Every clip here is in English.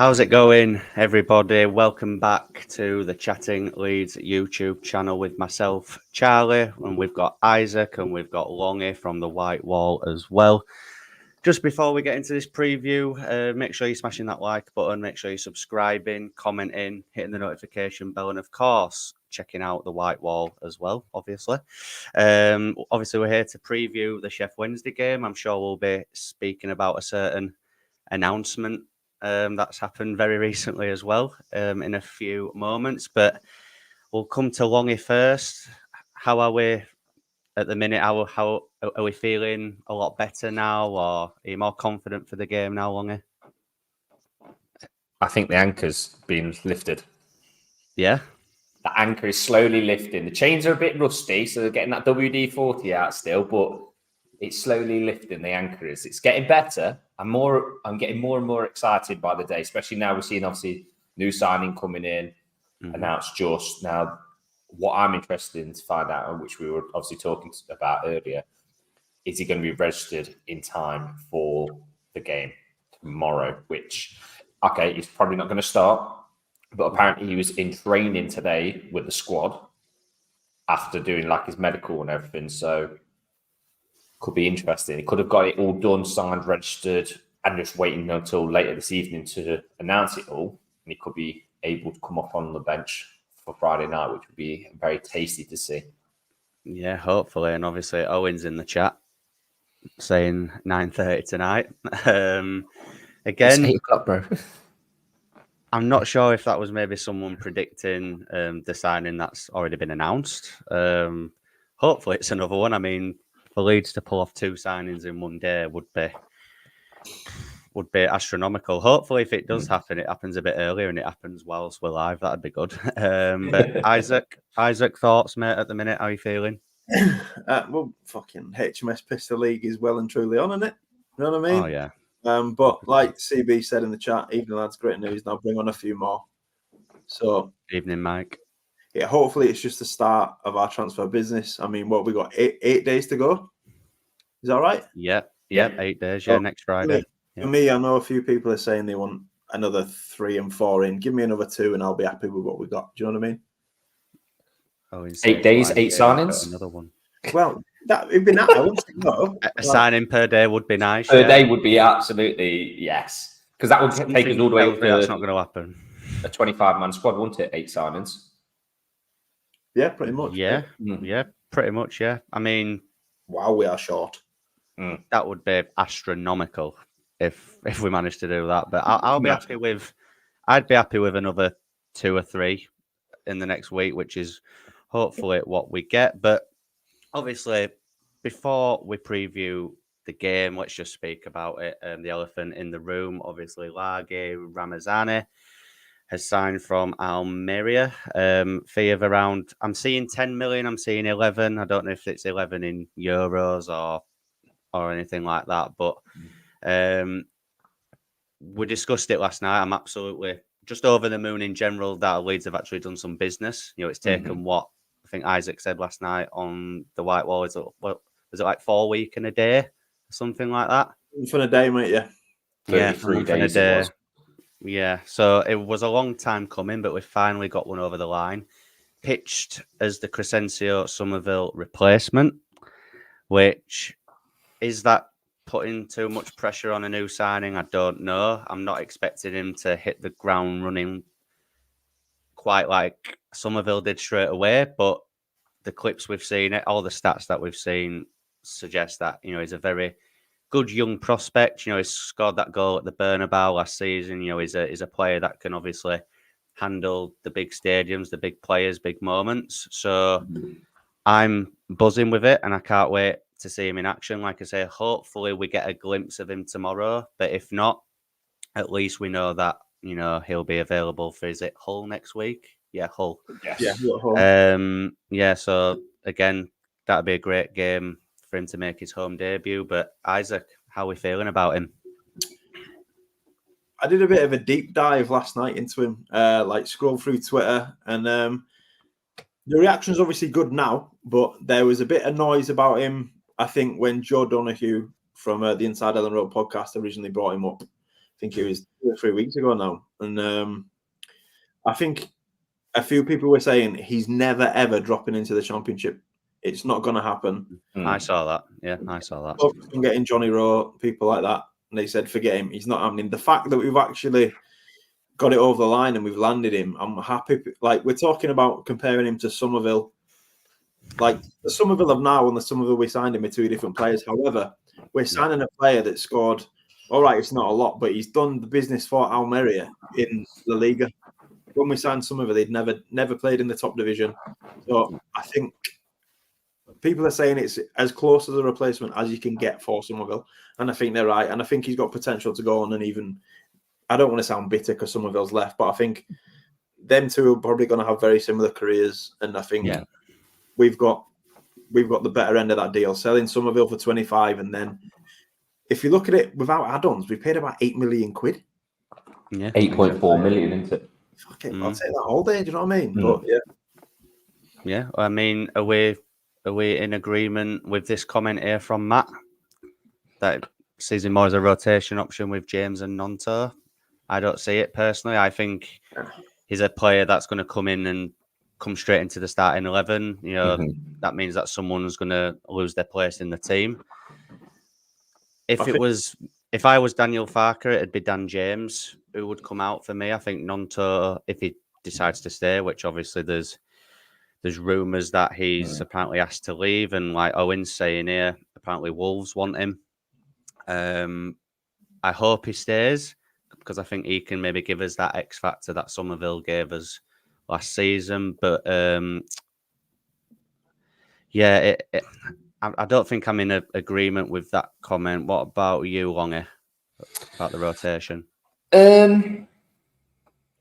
How's it going, everybody? Welcome back to the Chatting Leeds YouTube channel with myself, Charlie, and we've got Isaac and we've got Longy from the White Wall as well. Just before we get into this preview, make sure you're smashing that like button, make sure you're subscribing, commenting, hitting the notification bell, and of course, checking out the White Wall as well, obviously. Obviously, we're here to preview the Sheffield Wednesday game. I'm sure we'll be speaking about a certain announcement that's happened very recently as well in a few moments. But we'll come to Longy first. How are we at the minute? How are we feeling? A lot better now, or are you more confident for the game now, Longy? I think the anchor's been lifted. Yeah? The anchor is slowly lifting. The chains are a bit rusty, so they're getting that WD-40 out still, but it's slowly lifting, the anchor is. It's getting better. I'm getting more and more excited by the day, especially now we're seeing, obviously, new signing coming in, announced just now. What I'm interested in to find out, and which we were obviously talking about earlier, is he going to be registered in time for the game tomorrow? Which, okay, he's probably not going to start, but apparently he was in training today with the squad after doing like his medical and everything. So could be interesting. He could have got it all done, signed, registered, and just waiting until later this evening to announce it all. And he could be able to come up on the bench for Friday night, which would be very tasty to see. Yeah, hopefully. And obviously, Owen's in the chat saying 9:30 tonight. Again, It's 8 o'clock, bro. I'm not sure if that was maybe someone predicting the signing that's already been announced. Hopefully, it's another one. I mean, for Leeds to pull off 2 signings in one day would be astronomical. Hopefully, if it does happen, it happens a bit earlier and it happens whilst we're live. That'd be good. But Isaac, thoughts, mate, at the minute? How are you feeling? Well, fucking HMS Pistol League is well and truly on, isn't it? You know what I mean? Oh, yeah. But like CB said in the chat, evening lads, great news. Now bring on a few more. So Evening, Mike. Yeah, hopefully it's just the start of our transfer business. I mean, what we got 8 days to go. Is that right? Yeah. 8 days. Yeah, next Friday. For me, I know a few people are saying they want another 3 and 4 in. Give me another 2 and I'll be happy with what we got. Do you know what I mean? Oh, 8 days, 8 signings. Another one. Well, it'd be nice. I want to know. A signing per day would be nice. Per day would be absolutely yes, because that would take us all the way up to. That's not going to happen. A 25-man squad, wouldn't it? 8 signings. Yeah, pretty much. Yeah, pretty much. Yeah. I mean, wow, we are short. That would be astronomical if we managed to do that. But I'll be happy with. I'd be happy with another 2 or 3 in the next week, which is hopefully what we get. But obviously, before we preview the game, let's just speak about it. The elephant in the room, obviously, Ramazani has signed from Almeria. Fee of around, I'm seeing 10 million, I'm seeing 11. I don't know if it's 11 in euros or anything like that. But we discussed it last night. I'm absolutely just over the moon in general that Leeds have actually done some business. You know, it's taken what I think Isaac said last night on the White Wall. Was it like 4 weeks and a day or something like that? For a day, mate, yeah. 33 days it was. Yeah, so it was a long time coming, but we finally got one over the line. Pitched as the Crescencio Somerville replacement, which is that putting too much pressure on a new signing? I don't know. I'm not expecting him to hit the ground running quite like Somerville did straight away, but the clips we've seen, all the stats that we've seen suggest that, you know, he's a very good young prospect. You know, he's scored that goal at the Bernabeu last season. You know, he's a player that can obviously handle the big stadiums, the big players, big moments. So I'm buzzing with it and I can't wait to see him in action. Like I say, hopefully we get a glimpse of him tomorrow. But if not, at least we know that, you know, he'll be available for, is it Hull next week? Yeah, Hull. Yes. Yeah, Hull. Yeah, so again, that'd be a great game for him to make his home debut. But Isaac, how are we feeling about him? I did a bit of a deep dive last night into him, like scroll through Twitter, and the reaction's obviously good now, but there was a bit of noise about him, I think, when Joe Donahue from the Inside Ellen Road podcast originally brought him up, think it was 2 or 3 weeks ago now. And I think a few people were saying he's never, ever dropping into the Championship. It's not going to happen. I saw that. Yeah, I saw that. Focus on getting Johnny Rowe, people like that. And they said, forget him. He's not happening. The fact that we've actually got it over the line and we've landed him, I'm happy. Like, we're talking about comparing him to Somerville. Like, the Somerville of now and the Somerville we signed him are two different players. However, we're signing a player that scored, all right, it's not a lot, but he's done the business for Almeria in La Liga. When we signed Somerville, they'd never played in the top division. So I think people are saying it's as close as a replacement as you can get for Somerville. And I think they're right. And I think he's got potential to go on and even, I don't want to sound bitter because Somerville's left, but I think them two are probably going to have very similar careers. And I think we've got the better end of that deal, selling Somerville for 25. And then if you look at it without add-ons, we paid about 8 million quid. Yeah. 8.4 million, isn't it? Fuck it, I'll take that all day, do you know what I mean? But Yeah, I mean, are we in agreement with this comment here from Matt that sees him more as a rotation option with James and Nonto? I don't see it personally. I think he's a player that's going to come in and come straight into the starting 11. You know, that means that someone's going to lose their place in the team. If I was Daniel Farker, it'd be Dan James who would come out for me. I think Nonto, if he decides to stay, which obviously there's rumours that he's apparently asked to leave, and like Owen's saying here, apparently Wolves want him. I hope he stays because I think he can maybe give us that X factor that Somerville gave us last season. But I don't think I'm in agreement with that comment. What about you, Longy, about the rotation? Well,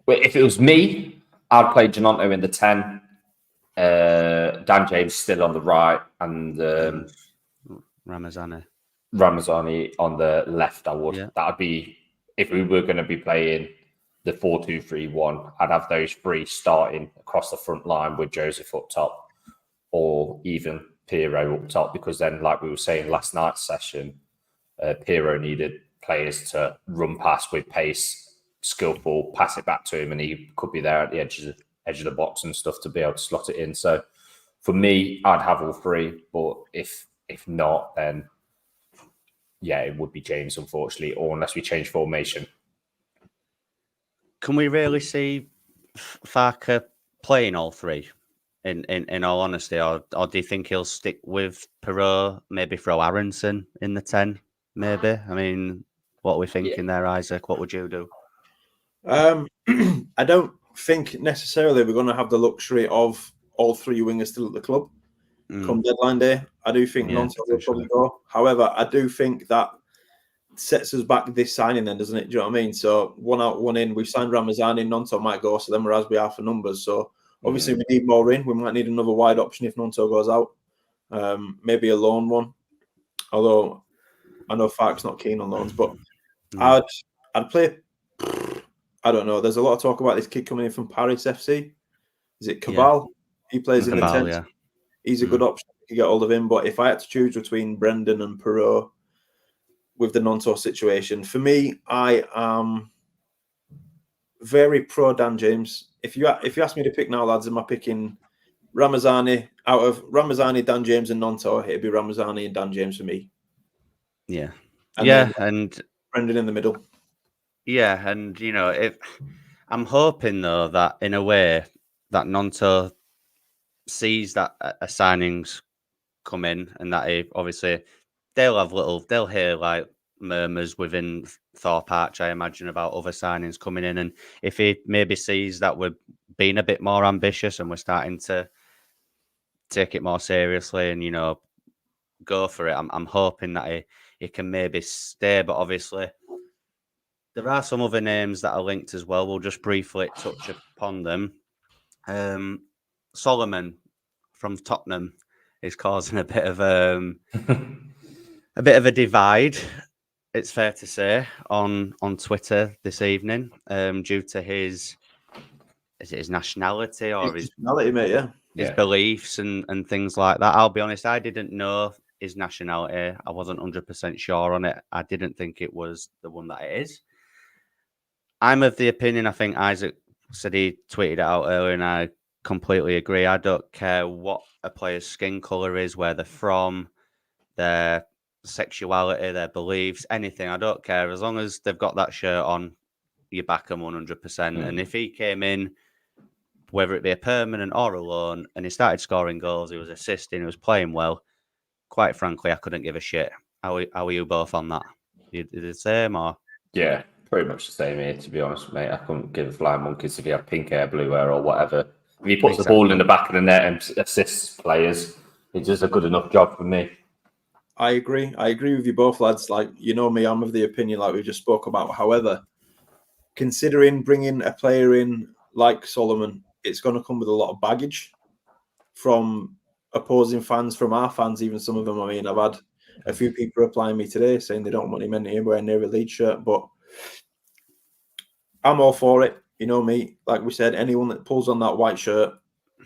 if it was me, I'd play Janonto in the 10. Dan James still on the right, and Ramazani on the left. I would. Yeah. That'd be if we were going to be playing the 4-2-3-1. I'd have those three starting across the front line with Joseph up top, or even Pirro up top, because then, like we were saying last night's session, Pirro needed players to run past with pace, skillful, pass it back to him, and he could be there at the edge of the box and stuff to be able to slot it in. So for me, I'd have all three, but if not, then it would be James, unfortunately, or unless we change formation. Can we really see Farker playing all three? In all honesty, or do you think he'll stick with Perot, maybe throw Aronson in the 10, maybe? I mean, what are we thinking there, Isaac? What would you do? I don't think necessarily we're going to have the luxury of all three wingers still at the club come deadline day. I do think Nonto will probably go. However, I do think that sets us back this signing then, doesn't it? Do you know what I mean? So 1 out, 1 in. We've signed Ramazani, Nonto might go, so then we're as we are for numbers. So obviously we need more in. We might need another wide option if Nonto goes out. Maybe a loan one. Although I know Fark's not keen on loans, but I'd play. I don't know. There's a lot of talk about this kid coming in from Paris FC. Is it Cabal? Yeah. He plays in the 10. Yeah. He's a good option to get hold of him. But if I had to choose between Brendan and Perot with the Nonto situation, for me, I am very pro Dan James. If you ask me to pick now, lads, am I picking Ramazani out of Ramazani, Dan James, and Nonto? It'd be Ramazani and Dan James for me. Yeah, and Brendan in the middle. Yeah, and you know, I'm hoping though that in a way that Nonto sees that a signings come in, and that obviously they'll hear like murmurs within Thorpe Arch, I imagine, about other signings coming in, and if he maybe sees that we're being a bit more ambitious and we're starting to take it more seriously and go for it, I'm hoping that he can maybe stay. But obviously there are some other names that are linked as well. We'll just briefly touch upon them. Solomon from Tottenham is causing a bit of a divide, it's fair to say, on Twitter this evening, due to his nationality or his nationality, mate, his beliefs and things like that. I'll be honest, I didn't know his nationality. I wasn't 100% sure on it. I didn't think it was the one that it is. I'm of the opinion, I think Isaac said he tweeted it out earlier, and I completely agree. I don't care what a player's skin colour is, where they're from, their sexuality, their beliefs, anything. I don't care. As long as they've got that shirt on, you back them 100%. And if he came in, whether it be a permanent or a loan, and he started scoring goals, he was assisting, he was playing well, quite frankly, I couldn't give a shit. How are you both on that? You the same, or? Yeah, pretty much the same here, to be honest, mate. I couldn't give a flying monkeys if he had pink hair, blue hair, or whatever. If he puts the ball in the back of the net and assists players, it does a good enough job for me. I agree. I agree with you both, lads. Like, you know me, I'm of the opinion like we just spoke about. However, considering bringing a player in like Solomon, it's going to come with a lot of baggage from opposing fans, from our fans, even some of them. I mean, I've had a few people replying me today saying they don't want him anywhere near a Leeds shirt, but I'm all for it. You know me, like we said, anyone that pulls on that white shirt,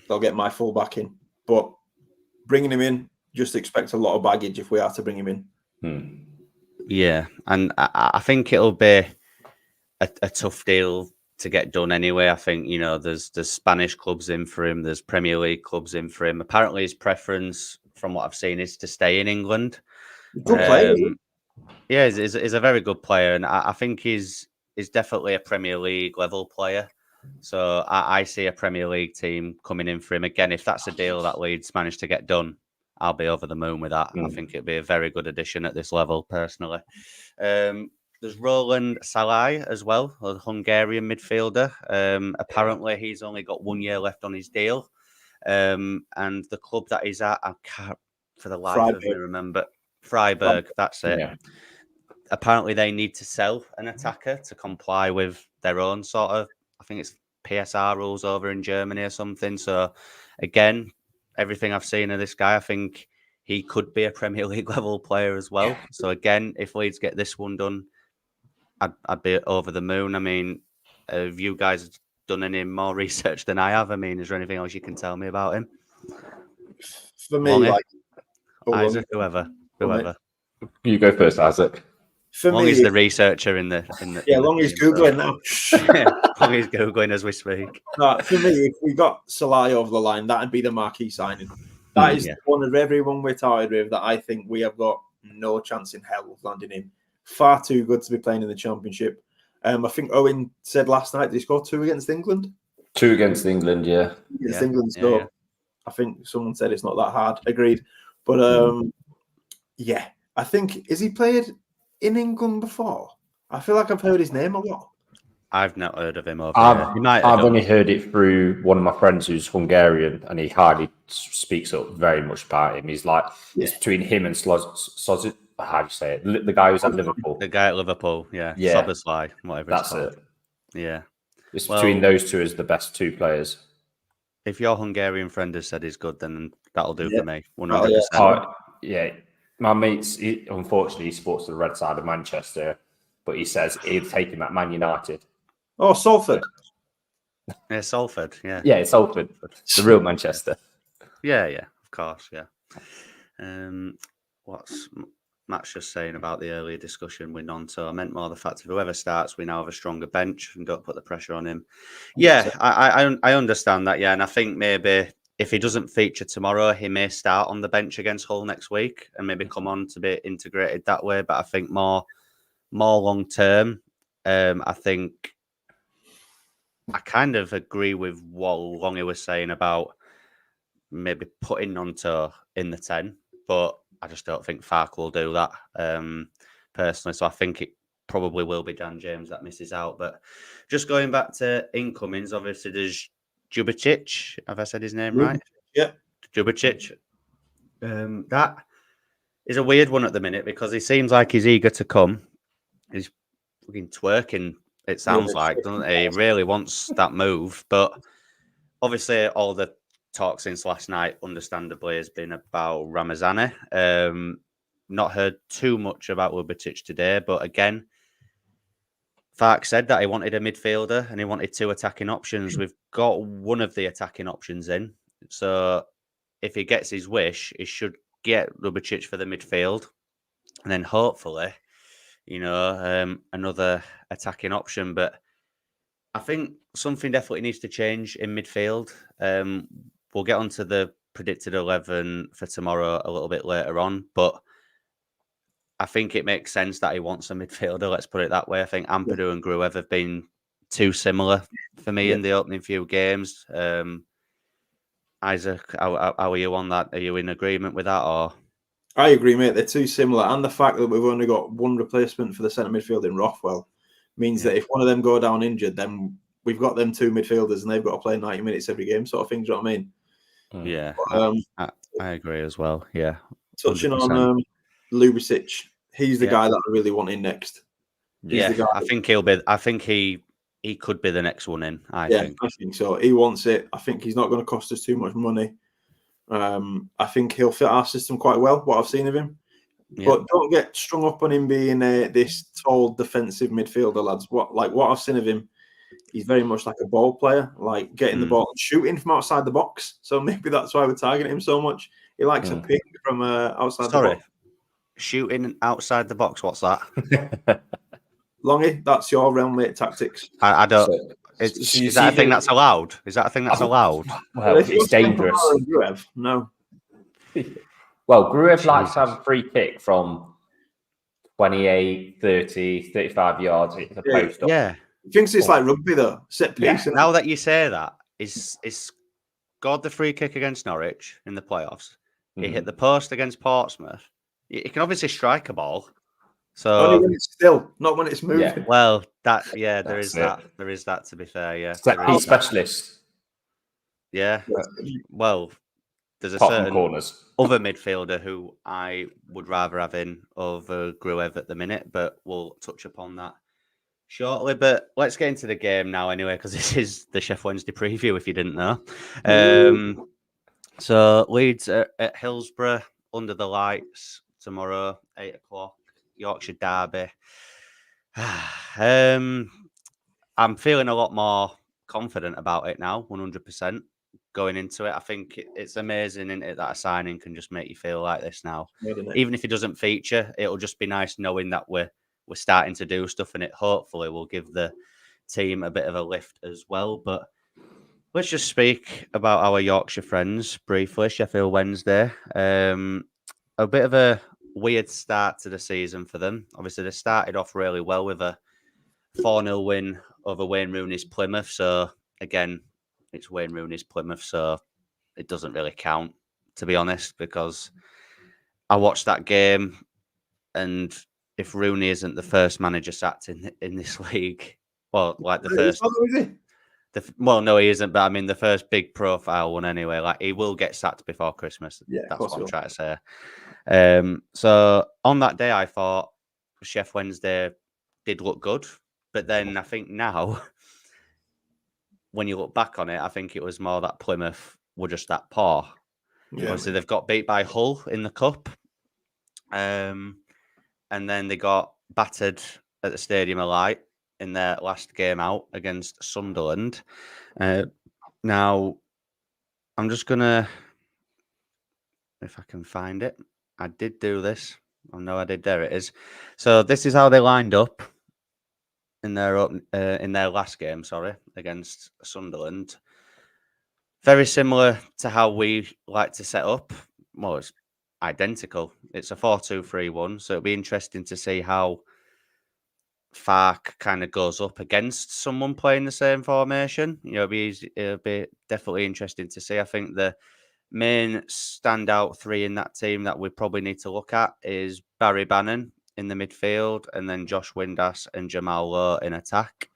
they'll get my full backing. But bringing him in, just expect a lot of baggage if we are to bring him in. Yeah, and I think it'll be a tough deal to get done anyway. I think, you know, there's Spanish clubs in for him, there's Premier League clubs in for him. Apparently his preference, from what I've seen, is to stay in England. Good player. Yeah, he's a very good player, and I think he's definitely a Premier League level player. So I see a Premier League team coming in for him. Again, if that's a deal that Leeds managed to get done, I'll be over the moon with that. I think it'd be a very good addition at this level, personally. There's Roland Salai as well, a Hungarian midfielder. Apparently, he's only got 1 year left on his deal. And the club that he's at, I can't for the life of me remember. Freiburg, that's it. Yeah. Apparently, they need to sell an attacker to comply with their own sort of, I think it's PSR rules over in Germany or something. So, again, everything I've seen of this guy, I think he could be a Premier League level player as well. So, again, if Leeds get this one done, I'd be over the moon. I mean, have you guys done any more research than I have? I mean, is there anything else you can tell me about him? For me, like Isaac, whoever. You go first, Isaac. For long me, he's the researcher in the long he's Googling now. Long he's Googling as we speak. No, for me, if we got Salai over the line, that'd be the marquee signing. That is one of everyone we're tied with that I think we have got no chance in hell of landing in. Far too good to be playing in the Championship. I think Owen said last night, did he score 2 against England? 2 against England, yeah. Against England, so I think someone said it's not that hard. Agreed. But yeah, I think, has he played in England before? I feel like I've heard his name a lot. I've not heard of him over I've only heard it through one of my friends who's Hungarian, and he hardly speaks up very much about him. He's like, it's between him and Sozit. How do you say it? The guy who's at Liverpool. The guy at Liverpool, yeah. Soboslai, whatever that's it's called. it. Yeah. It's between those two as the best 2 players. If your Hungarian friend has said he's good, then that'll do for me. 100%. My mate's, unfortunately, he supports the red side of Manchester, but he says he'd take him at Man United. Oh, Salford. Yeah, Salford, yeah. Yeah, it's Salford. The real Manchester. Yeah, of course, yeah. What's Matt's just saying about the earlier discussion with Nonto? I meant more the fact of whoever starts, we now have a stronger bench and don't put the pressure on him. Yeah, I understand that, yeah, and I think maybe if he doesn't feature tomorrow, he may start on the bench against Hull next week and maybe come on to be integrated that way. But I think more long term, I think I kind of agree with what Longy was saying about maybe putting Nonto in the 10, but I just don't think Fark will do that personally. So I think it probably will be Dan James that misses out. But just going back to incomings, obviously there's Jubicic. Have I said his name right? Yeah. Jubicic. That is a weird one at the minute because he seems like he's eager to come. He's fucking twerking, it sounds like, doesn't he? He really wants that move. But obviously all the talk since last night, understandably, has been about Ramazani. Not heard too much about Jubicic today, but again, Fark said that he wanted a midfielder and he wanted 2 attacking options. We've got one of the attacking options in. So if he gets his wish, he should get Jubicic for the midfield. And then hopefully, another attacking option. But I think something definitely needs to change in midfield. We'll get onto the predicted 11 for tomorrow a little bit later on, but I think it makes sense that he wants a midfielder. Let's put it that way. I think Ampadu and Gruev have been too similar for me in the opening few games. Isaac, how are you on that? Are you in agreement with that, or? I agree, mate. They're too similar, and the fact that we've only got one replacement for the centre midfield in Rothwell means that if one of them go down injured, then we've got them two midfielders, and they've got to play 90 minutes every game, sort of thing. Do you know what I mean? Yeah, but, I agree as well. Yeah, touching 100%. On Lubicic, he's the guy that I really want in next. He's the guy I think he'll be. I think he could be the next one in. I think so. He wants it. I think he's not going to cost us too much money. I think he'll fit our system quite well, what I've seen of him. Yeah. But don't get strung up on him being this tall defensive midfielder, lads. What I've seen of him, he's very much like a ball player, like getting the ball and shooting from outside the box. So maybe that's why we're targeting him so much. He likes a pick from outside the box. Shooting outside the box, what's that? Longy, that's your realm, mate, tactics. I don't... Is that a thing that's allowed? Is that a thing that's allowed? Well, it's dangerous. Gruev, no. Well, Gruev likes to have a free kick from 28, 30, 35 yards at the post. Yeah. He thinks it's like rugby, though. Set piece. Now that you say that, he's scored the free kick against Norwich in the playoffs. He hit the post against Portsmouth. He can obviously strike a ball. So only when it's still, not when it's moving. Yeah. Well, there is that. There is that, to be fair. Yeah, specialist. Yeah. Well, there's a certain other midfielder who I would rather have in over Gruev at the minute, but we'll touch upon that shortly. But let's get into the game now, anyway, because this is the Sheffield Wednesday preview. If you didn't know, so Leeds at Hillsborough under the lights tomorrow, 8:00. Yorkshire derby. I'm feeling a lot more confident about it now, 100% going into it. I think it's amazing, isn't it, that a signing can just make you feel like this now. Even if it doesn't feature, it'll just be nice knowing that we're starting to do stuff, and it hopefully will give the team a bit of a lift as well. But let's just speak about our Yorkshire friends briefly. Sheffield Wednesday. A bit of a weird start to the season for them. Obviously, they started off really well with a 4-0 win over Wayne Rooney's Plymouth. So, again, it's Wayne Rooney's Plymouth, so it doesn't really count, to be honest, because I watched that game, and if Rooney isn't the first manager sacked in this league, well, like the first... Well, no, he isn't, but I mean the first big profile one anyway. Like, he will get sacked before Christmas. Yeah, that's what I'm trying to say. So on that day, I thought Sheffield Wednesday did look good, but then I think now, when you look back on it, I think it was more that Plymouth were just that poor. Yeah. Obviously, they've got beat by Hull in the cup, and then they got battered at the Stadium of Light in their last game out against Sunderland. Now, I'm just gonna, if I can find it. I did do this. Oh no, I did. There it is. So this is how they lined up in their last game. Sorry, against Sunderland. Very similar to how we like to set up. Well, it's identical. It's a 4-2-3-1. So it'll be interesting to see how Fark kind of goes up against someone playing the same formation. You know, it'll be definitely interesting to see. I think the main standout three in that team that we probably need to look at is Barry Bannon in the midfield, and then Josh Windass and Jamal Lowe in attack.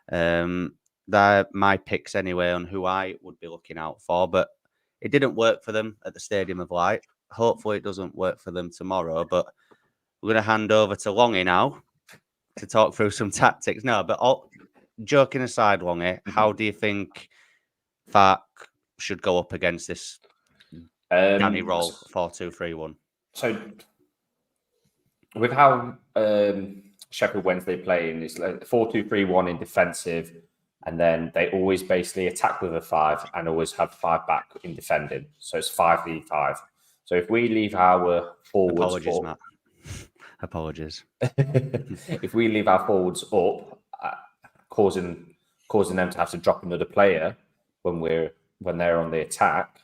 They're my picks anyway on who I would be looking out for, but it didn't work for them at the Stadium of Light. Hopefully it doesn't work for them tomorrow, but we're going to hand over to Longy now to talk through some tactics. No, but joking aside, Longy, how do you think Fark should go up against this Danny Roll 4-2-3-1? So with how Sheffield Wednesday playing, it's like 4-2-3-1 in defensive, and then they always basically attack with a 5 and always have 5 back in defending. So it's 5v5. So if we leave our forwards... Apologies, Matt. Apologies. If we leave our forwards up, causing causing them to have to drop another player when they're on the attack.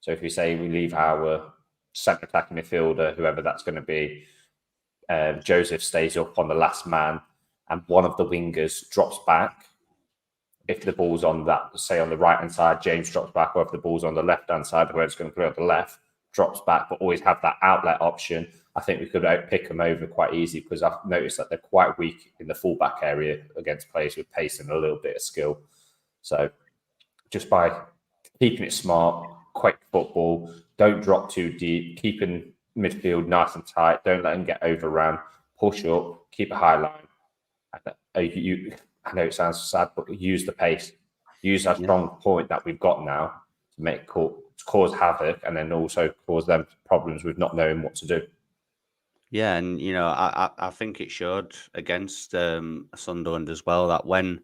So if we say we leave our centre attacking midfielder, whoever that's going to be, Joseph stays up on the last man, and one of the wingers drops back. If the ball's on that, say on the right hand side, James drops back, or if the ball's on the left hand side, where it's going to play on the left, drops back, but always have that outlet option. I think we could pick them over quite easy, because I've noticed that they're quite weak in the fullback area against players with pace and a little bit of skill. So just by keeping it smart, quick football, don't drop too deep, keeping midfield nice and tight, don't let them get overrun, push up, keep a high line. I know it sounds sad, but use the pace, use that strong point that we've got now to cause havoc, and then also cause them problems with not knowing what to do. Yeah, and I think it showed against Sunderland as well, that when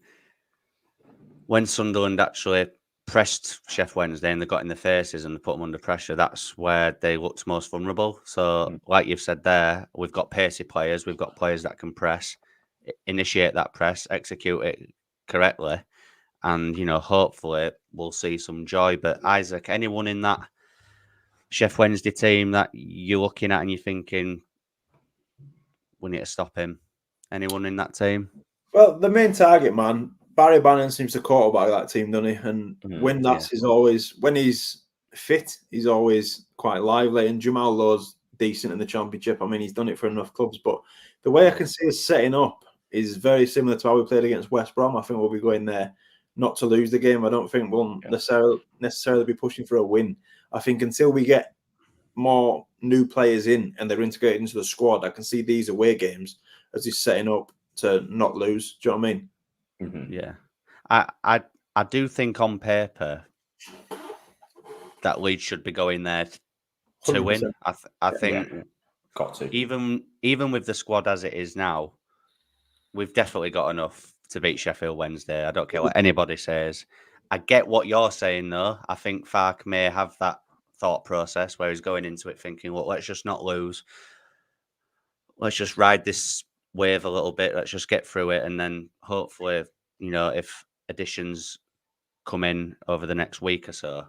Sunderland actually pressed Sheffield Wednesday and they got in the faces and they put them under pressure, that's where they looked most vulnerable. So, like you've said there, we've got pacey players, we've got players that can press, initiate that press, execute it correctly, and hopefully we'll see some joy. But Isaac, anyone in that Sheffield Wednesday team that you're looking at and you're thinking we need to stop him? Anyone in that team? Well, the main target man, Barry Bannon, seems to quarterback that team, doesn't he? And when he's fit, he's always quite lively. And Jamal Lowe's decent in the Championship. I mean, he's done it for enough clubs. But the way I can see us setting up is very similar to how we played against West Brom. I think we'll be going there not to lose the game. I don't think we'll necessarily be pushing for a win. I think until we get more new players in and they're integrated into the squad, I can see these away games as he's setting up to not lose. Do you know what I mean? Mm-hmm. Yeah, I do think on paper that Leeds should be going there to 100%. Win. I think got to. Even with the squad as it is now, we've definitely got enough to beat Sheffield Wednesday. I don't care what anybody says. I get what you're saying though. I think Farke may have that thought process where he's going into it thinking, look, let's just not lose. Let's just ride this wave a little bit. Let's just get through it, and then hopefully, if additions come in over the next week or so,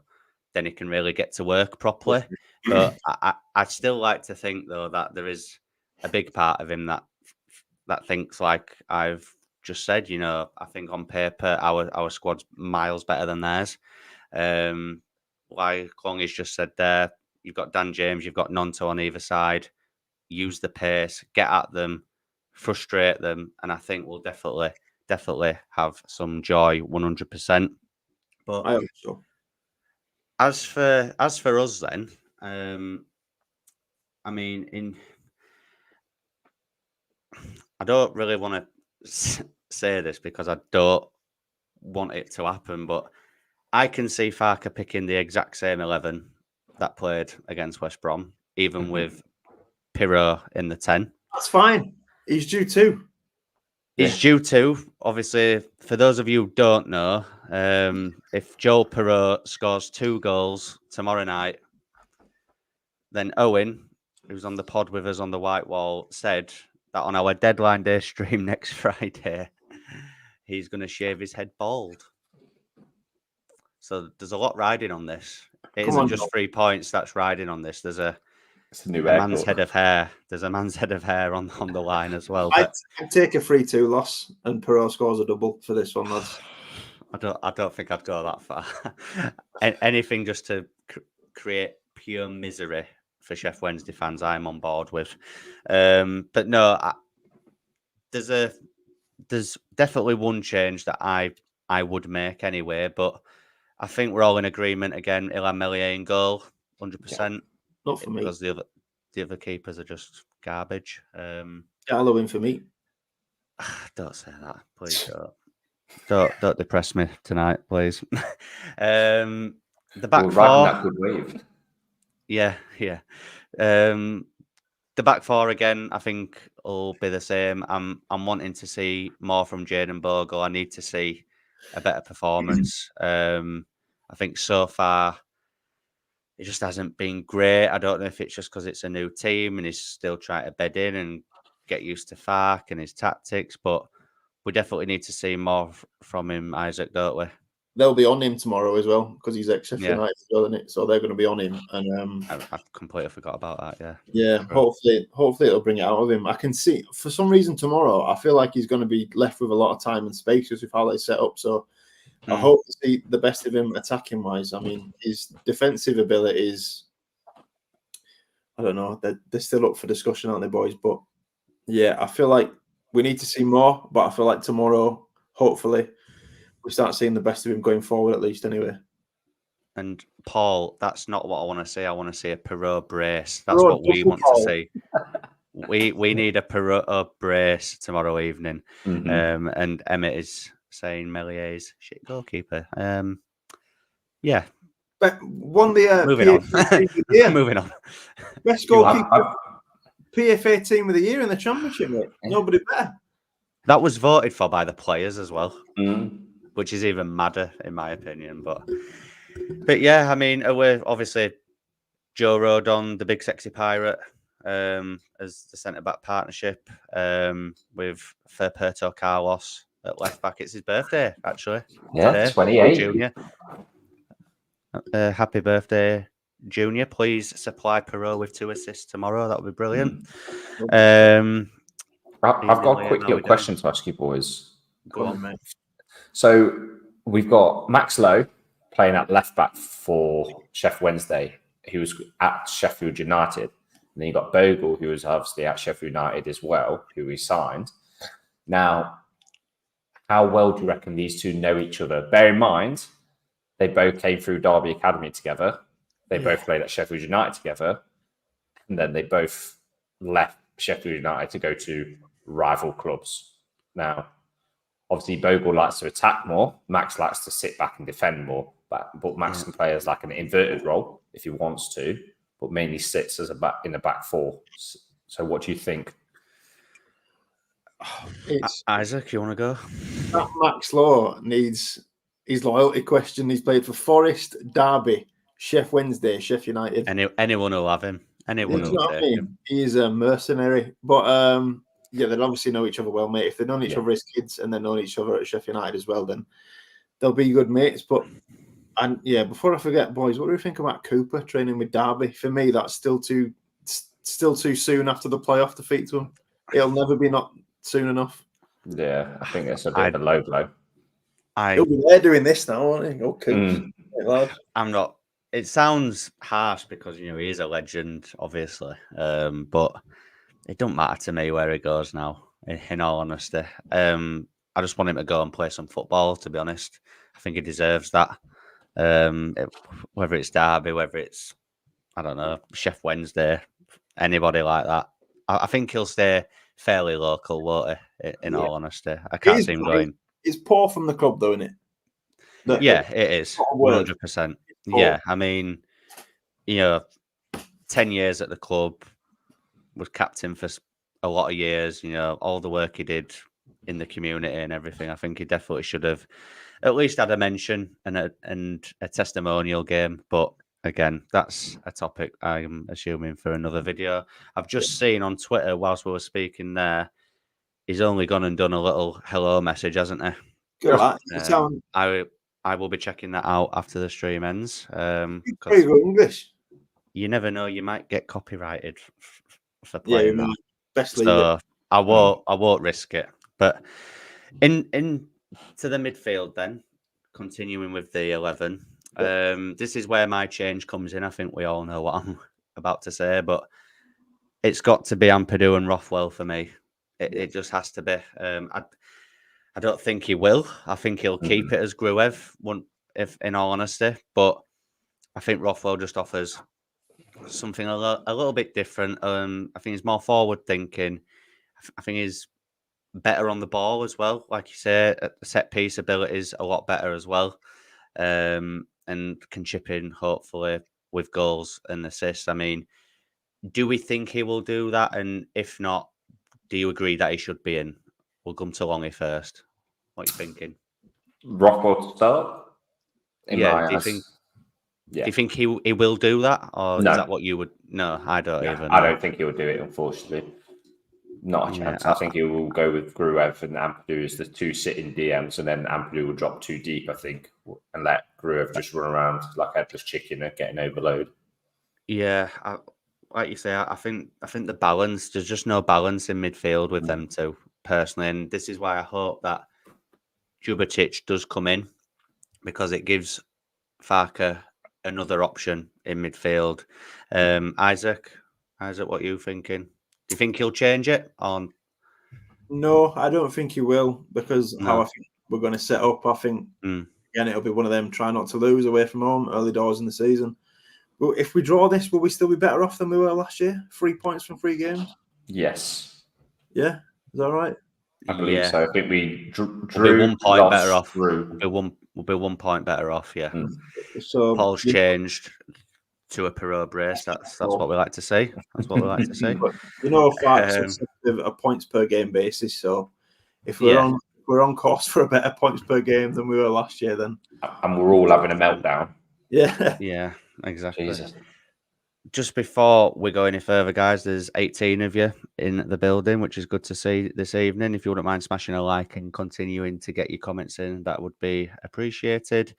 then he can really get to work properly. But I'd still like to think though that there is a big part of him that thinks like I've just said. I think on paper our squad's miles better than theirs. Like Longy's just said there, you've got Dan James, you've got Nonto on either side. Use the pace, get at them, frustrate them, and I think we'll definitely have some joy, 100%. But I hope so. As for us, then, I mean, I don't really want to say this because I don't want it to happen, but I can see Farke picking the exact same 11 that played against West Brom, even with Pirro in the 10. That's fine. He's due to. He's due to. Obviously, for those of you who don't know, if Joel Pirro scores 2 goals tomorrow night, then Owen, who's on the pod with us on the White Wall, said that on our deadline day stream next Friday, he's going to shave his head bald. So there's a lot riding on this. It isn't just 3 points that's riding on this. There's a man's head of hair. There's a man's head of hair on the line as well. I'd take a 3-2 loss and Pirro scores a double for this one, lads. I don't think I'd go that far. Anything just to create pure misery for Sheffield Wednesday fans, I'm on board with. But no, there's definitely one change that I would make anyway. But I think we're all in agreement again. Ilan Meslier in goal, 100%. Not for me, because the other keepers are just garbage. Gallo in for me. Don't say that, please. Don't depress me tonight, please. The back four. That good wave. Yeah. The back four again, I think will be the same. I'm wanting to see more from Jayden Bogle. I need to see a better performance. I think so far it just hasn't been great. I don't know if it's just because it's a new team and he's still trying to bed in and get used to Farke and his tactics, but we definitely need to see more from him, Isaac, don't we? They'll be on him tomorrow as well because he's ex-Sheffield United, isn't it? So they're going to be on him. And I completely forgot about that. Yeah. Yeah. Hopefully it'll bring it out of him. I can see for some reason tomorrow. I feel like he's going to be left with a lot of time and space just with how they set up. So I hope to see the best of him attacking wise. I mean, his defensive abilities. I don't know. They're still up for discussion, aren't they, boys? But yeah, I feel like we need to see more. But I feel like tomorrow, hopefully, we start seeing the best of him going forward, at least, anyway. And Paul, that's not what I want to see. I want to see a Perot brace. That's what we want to see. We need a Perot brace tomorrow evening. And Emmett is saying Mellier's shit goalkeeper. Yeah. But won the moving on. Moving on. Best goalkeeper PFA team of the year in the championship, mate. Nobody better. That was voted for by the players as well, which is even madder in my opinion. But yeah, I mean, we're obviously Joe Rodon, the big sexy pirate, as the centre back partnership with Ferperto Carlos at left back. It's his birthday, actually. Yeah, today, 28. Junior. Happy birthday, Junior. Please supply Perot with 2 assists tomorrow. That would be brilliant. I've got a quick little question to ask you, boys. Go on, mate. So we've got Max Lowe playing at left back for Sheffield Wednesday, who was at Sheffield United. And then you got Bogle, who was obviously at Sheffield United as well, who we signed. Now, how well do you reckon these two know each other? Bear in mind, they both came through Derby Academy together. They both played at Sheffield United together. And then they both left Sheffield United to go to rival clubs. Now, obviously, Bogle likes to attack more. Max likes to sit back and defend more. But Max can play as like an inverted role if he wants to, but mainly sits as in the back four. So what do you think? Isaac, you want to go? That Max Lowe needs his loyalty question. He's played for Forest, Derby, Sheffield Wednesday, Sheffield United. Anyone will have him. Anyone will take him. He is a mercenary. But yeah, they'll obviously know each other well, mate. If they've known each other as kids and they've known each other at Sheffield United as well, then they'll be good mates. And yeah, before I forget, boys, what do you think about Cooper training with Derby? For me, that's still too soon after the playoff defeat to him. It'll never be not soon enough. Yeah, I think it's a bit of a low blow. He'll be there doing this now, won't he? Oh, Cooper. I'm not. It sounds harsh because he is a legend, obviously, but it don't matter to me where he goes now. In all honesty, I just want him to go and play some football. To be honest, I think he deserves that. Whether it's Derby, whether it's I don't know Sheffield Wednesday, anybody like that, I think he'll stay fairly local, won't he? In all honesty, I can't see him going. It's poor from the club, though, isn't it? Yeah, it is 100%. Yeah, I mean, 10 years at the club, was captain for a lot of years. All the work he did in the community and everything. I think he definitely should have at least had a mention and a testimonial game. But again, that's a topic I'm assuming for another video. I've just seen on Twitter whilst we were speaking there, he's only gone and done a little hello message, hasn't he? Good. I will be checking that out after the stream ends. Very good English. You never know; you might get copyrighted for playing that. Best so I won't risk it. But in to the midfield, then continuing with the 11. This is where my change comes in. I think we all know what I'm about to say, but it's got to be Ampadu and Rothwell for me. It just has to be. I don't think he will. I think he'll keep it as Gruev, if in all honesty. But I think Rothwell just offers something a little bit different. I think he's more forward thinking. I think he's better on the ball as well. Like you say, set piece abilities a lot better as well. And can chip in, hopefully, with goals and assists. I mean, do we think he will do that? And if not, do you agree that he should be in? We'll come to Longy first. What are you thinking? Rothwell to start? Do you think he will do that? Or is that what you would... No, I don't even know. I don't think he will do it, unfortunately. Not a chance. I think he will go with Gruev and Ampadu as the two sitting DMs, and then Ampadu will drop too deep, I think, and let Gruev just run around like a headless chicken and getting overload. Yeah, like you say, I think the balance. There's just no balance in midfield with them two, personally, and this is why I hope that Djubicic does come in, because it gives Farke another option in midfield. Isaac, what are you thinking? Do you think he'll change it on? No, I don't think he will, because how I think we're going to set up. I think again it'll be one of them try not to lose away from home early doors in the season. But if we draw this, will we still be better off than we were last year? 3 points from 3 games. Yes. Yeah, is that right? I believe so. I think we drew. We'll be 1 point better off. Drew. We'll be 1 point better off. Yeah. So Paul's changed to a Perot brace. That's what we like to see. That's what we like to see. But, facts a points per game basis. So if we're on course for a better points per game than we were last year, then and we're all having a meltdown. Yeah, exactly. Jesus. Just before we go any further, guys, there's 18 of you in the building, which is good to see this evening. If you wouldn't mind smashing a like and continuing to get your comments in, that would be appreciated.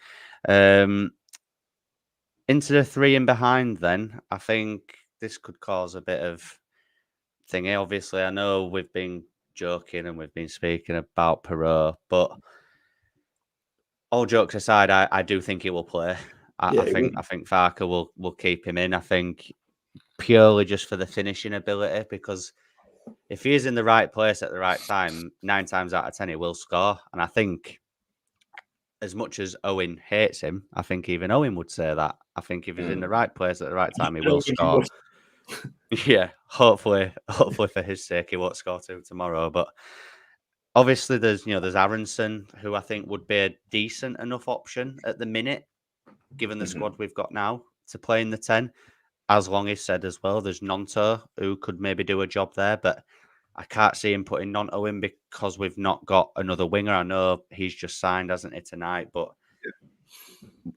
Into the 3 in behind, then, I think this could cause a bit of thingy. Obviously, I know we've been joking and we've been speaking about Perot, but all jokes aside, I do think he will play. I think Farke will keep him in. I think purely just for the finishing ability, because if he is in the right place at the right time, 9 times out of 10 he will score. And I think, as much as Owen hates him, I think even Owen would say that. I think if he's in the right place at the right time, he will score. Yeah, hopefully for his sake, he won't score 2 tomorrow. But obviously, there's Aronson, who I think would be a decent enough option at the minute, given the squad we've got now, to play in the 10. As Long as said as well, there's Nonto, who could maybe do a job there, but I can't see him putting Nonto in because we've not got another winger. I know he's just signed, hasn't he, tonight, but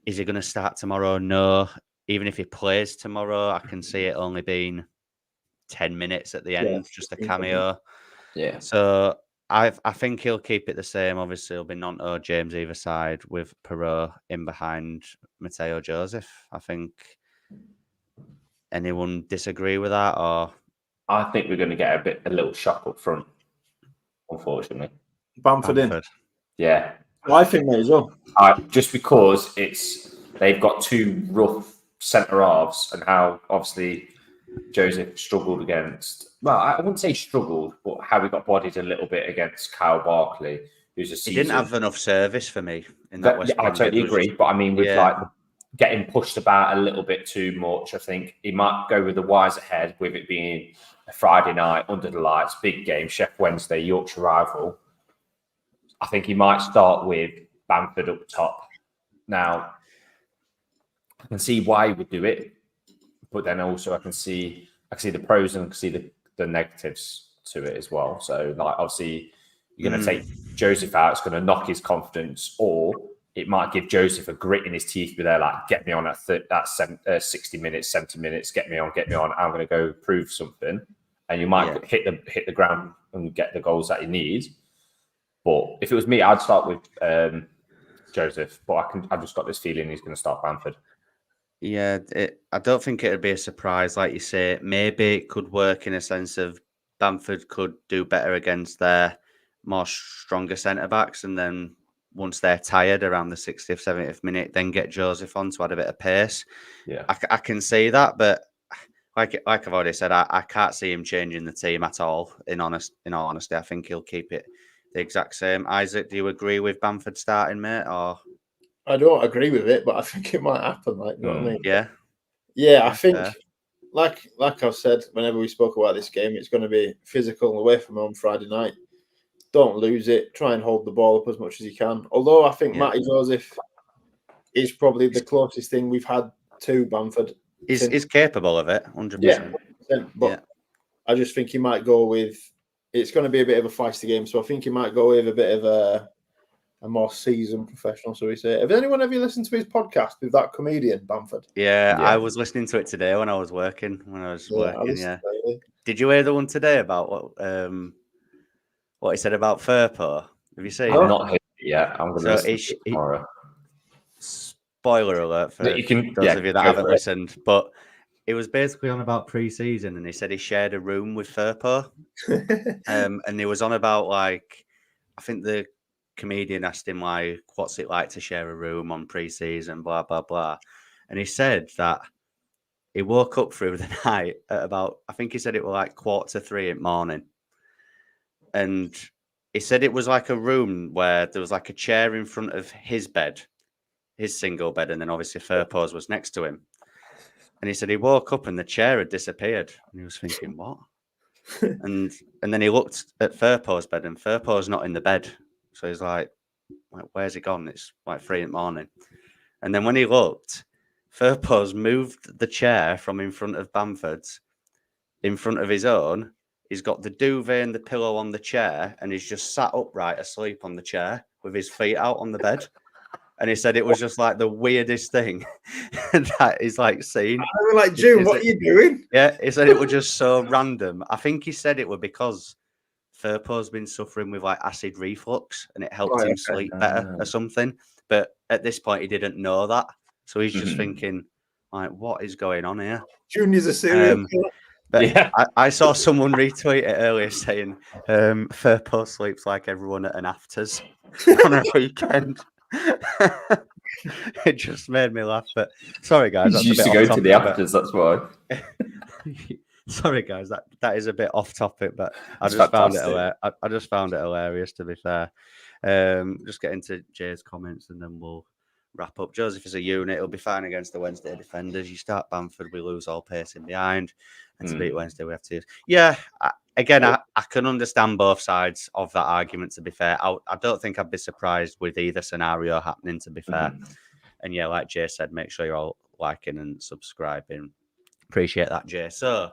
is he going to start tomorrow? No. Even if he plays tomorrow, I can see it only being 10 minutes at the end, just a cameo. Yeah. So I think he'll keep it the same. Obviously, it'll be Nonto, James either side, with Perot in behind Mateo Joseph. I think. Anyone disagree with that, or? I think we're going to get a little shock up front, unfortunately. Bamford in. Yeah. Well, I think they as well. Just because they've got 2 rough centre halves, and how obviously Joseph struggled against. Well, I wouldn't say struggled, but how he got bodied a little bit against Kyle Barkley, who's a season. He didn't have enough service for me in that West Ham. I totally agree, but I mean, with getting pushed about a little bit too much, I think he might go with the wiser head, with it being a Friday night under the lights, big game, Sheffield Wednesday, Yorkshire rival. I think he might start with Bamford up top. Now, I can see why he would do it, but then also I can see the pros and I can see the negatives to it as well. So, like, obviously, you're going to take Joseph out, it's going to knock his confidence, or it might give Joseph a grit in his teeth, be there, like, get me on at 60 minutes, 70 minutes, get me on. I'm going to go prove something. And you might hit the ground and get the goals that you need. But if it was me, I'd start with Joseph. But I've just got this feeling he's going to start Bamford. Yeah, I don't think it would be a surprise, like you say. Maybe it could work in a sense of Bamford could do better against their more stronger centre-backs, and then once they're tired around the 60th, 70th minute, then get Joseph on to add a bit of pace. Yeah, I can see that, but like I've already said, I can't see him changing the team at all. In all honesty, I think he'll keep it the exact same. Isaac, do you agree with Bamford starting, mate? Or I don't agree with it, but I think it might happen. Like, you know what I mean? Yeah. I think, like I've said, whenever we spoke about this game, it's going to be physical away from home Friday night. Don't lose it. Try and hold the ball up as much as you can. Although I think Matty Joseph is probably the closest thing we've had to Bamford. He's capable of it, 100%. Yeah, but I just think he might go with. It's going to be a bit of a feisty game, so I think he might go with a bit of a more seasoned professional, so we say. Have anyone ever listened to his podcast with that comedian, Bamford? Yeah, I was listening to it today when I was working. Did you hear the one today about what he said about Firpo? Have you seen I've it? not heard it yet. I'm going to listen to it tomorrow. Spoiler alert for those of you that haven't listened, but it was basically on about pre-season, and he said he shared a room with Firpo, and he was on about like, I think the comedian asked him like, what's it like to share a room on pre-season, blah blah blah, and he said that he woke up through the night at about, I think he said it was like 2:45 in the morning, and he said it was like a room where there was like a chair in front of his bed, his single bed, and then obviously Firpo's was next to him. And he said he woke up and the chair had disappeared. And he was thinking, what? and then he looked at Firpo's bed, and Firpo's not in the bed. So he's like, where's he gone? It's like 3 in the morning. And then when he looked, Firpo's moved the chair from in front of Bamford's in front of his own. He's got the duvet and the pillow on the chair, and he's just sat upright asleep on the chair with his feet out on the bed. And he said it was just like the weirdest thing that he's like seen. I was like, June, what are you doing? Yeah, he said it was just so random. I think he said it was because Firpo's been suffering with like acid reflux, and it helped him sleep better or something. But at this point, he didn't know that, so he's just thinking, like, what is going on here? June is a serial killer. But yeah. I saw someone retweet it earlier saying Firpo sleeps like everyone at an afters on a weekend. It just made me laugh. But sorry, guys. He used to go to the afters, that's why. Sorry, guys. That is a bit off topic, but I just found it hilarious. To be fair, just get into Jay's comments and then we'll wrap up. Joseph is a unit. He'll be fine against the Wednesday defenders. You start Bamford, we lose all pace in behind. And to beat Wednesday, we have to use. Yeah, I can understand both sides of that argument, to be fair. I don't think I'd be surprised with either scenario happening, to be fair. And yeah, like Jay said, make sure you're all liking and subscribing. Appreciate that, Jay. So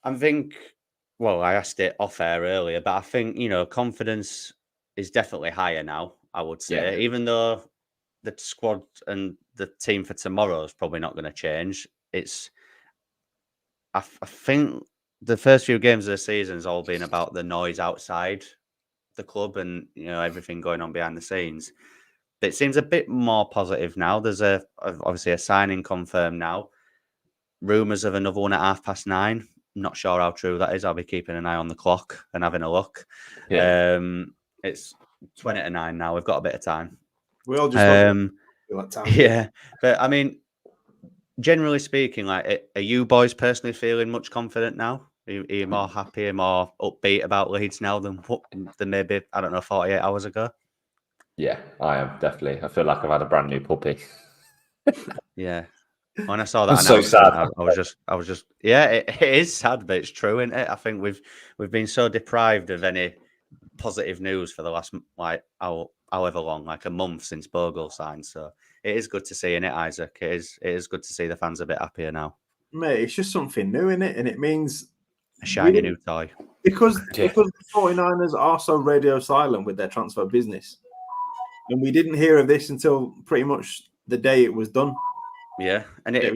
I asked it off air earlier, but I think, confidence is definitely higher now, I would say, even though the squad and the team for tomorrow is probably not going to change. I think the first few games of the season has all been about the noise outside the club and everything going on behind the scenes. But it seems a bit more positive now. There's obviously a signing confirmed now. Rumours of another one at 9:30. Not sure how true that is. I'll be keeping an eye on the clock and having a look. Yeah. It's 8:50 now. We've got a bit of time. We all just time. Yeah, but I mean, generally speaking, like, are you boys personally feeling much confident now? Are you more happy, more upbeat about Leeds now than maybe, 48 hours ago? Yeah, I am definitely. I feel like I've had a brand new puppy. Yeah. When I saw that, I'm so sad. I was just. Yeah, it is sad, but it's true, isn't it? I think we've been so deprived of any positive news for the last however long, like a month since Bogle signed. So it is good to see, innit, Isaac? It is good to see the fans a bit happier now. Mate, it's just something new, innit? And it means a shiny new toy. Because the 49ers are so radio silent with their transfer business. And we didn't hear of this until pretty much the day it was done. Yeah, and it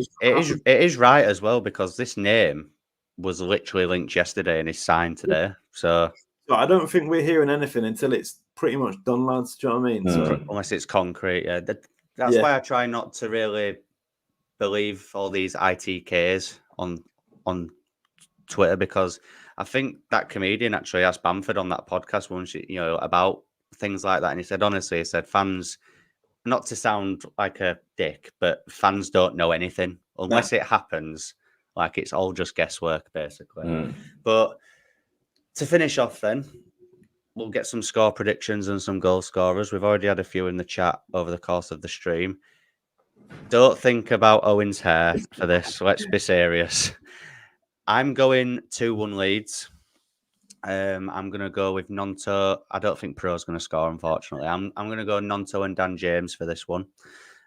is right as well, because this name was literally linked yesterday and is signed today. So I don't think we're hearing anything until it's pretty much done, lads. Do you know what I mean? So, unless it's concrete, yeah. That's why I try not to really believe all these ITKs on Twitter, because I think that comedian actually asked Bamford on that podcast once, about things like that, and he said, fans, not to sound like a dick, but fans don't know anything unless it happens. Like, it's all just guesswork, basically. But to finish off, then we'll get some score predictions and some goal scorers. We've already had a few in the chat over the course of the stream. Don't think about Owen's hair for this. Let's be serious. I'm going 2-1 Leeds. I'm going to go with Nonto. I don't think Pro's going to score, unfortunately. I'm going to go Nonto and Dan James for this one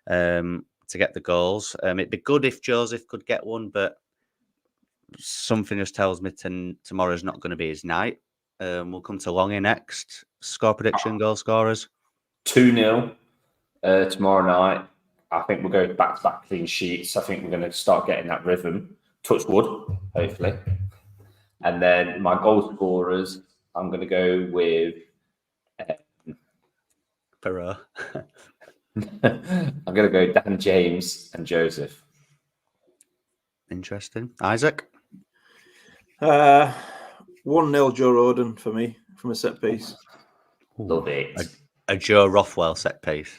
to get the goals. It'd be good if Joseph could get one, but something just tells me tomorrow's not going to be his night. We'll come to Longy next. Score prediction, goal scorers. 2-0 tomorrow night. I think we'll go back-to-back clean sheets. I think we're going to start getting that rhythm. Touch wood, hopefully. And then my goal scorers, I'm going to go with. Perot. I'm going to go Dan James and Joseph. Interesting. Isaac? 1-0 Joe Roden for me from a set piece. Love it. A Joe Rothwell set piece.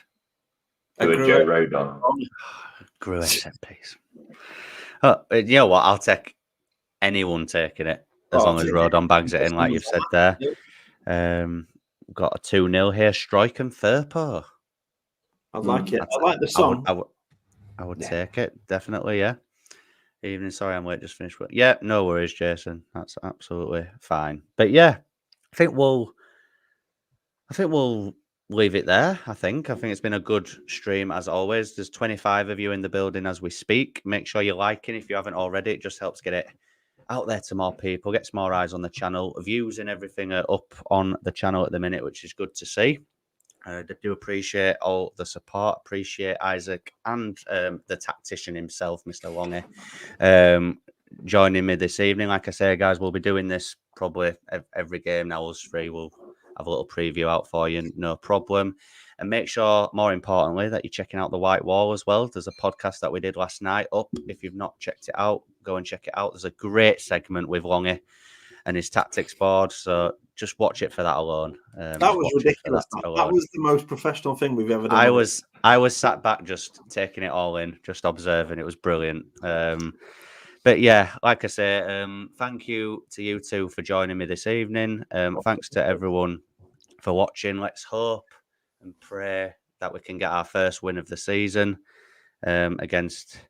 Do a Joe Rodon. Grew a set piece. Oh, you know what? I'll take anyone taking it as long as Rodon bags it in, like you've said there. Got a 2-0 here. Strike and Firpo. I like it. I like the song. I would take it, definitely, yeah. Evening, sorry I'm late, just finished. But yeah, no worries, Jason. That's absolutely fine. But yeah, I think we'll leave it there. I think it's been a good stream as always. There's 25 of you in the building as we speak. Make sure you're liking if you haven't already. It just helps get it out there to more people, gets more eyes on the channel. Views and everything are up on the channel at the minute, which is good to see. I do appreciate all the support. Appreciate Isaac and the tactician himself, Mr. Longy, joining me this evening. Like I say, guys, we'll be doing this probably every game now. Us three will have a little preview out for you, no problem. And make sure, more importantly, that you're checking out the White Wall as well. There's a podcast that we did last night up. If you've not checked it out, go and check it out. There's a great segment with Longy and his tactics board. So just watch it for that alone. That was ridiculous. That was the most professional thing we've ever done. I was sat back just taking it all in, just observing. It was brilliant. But yeah, like I say, thank you to you two for joining me this evening. Thanks to everyone for watching. Let's hope and pray that we can get our first win of the season against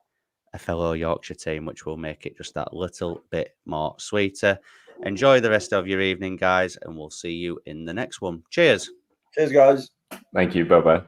a fellow Yorkshire team, which will make it just that little bit more sweeter. Enjoy the rest of your evening, guys, and we'll see you in the next one. Cheers. Cheers, guys. Thank you. Bye-bye.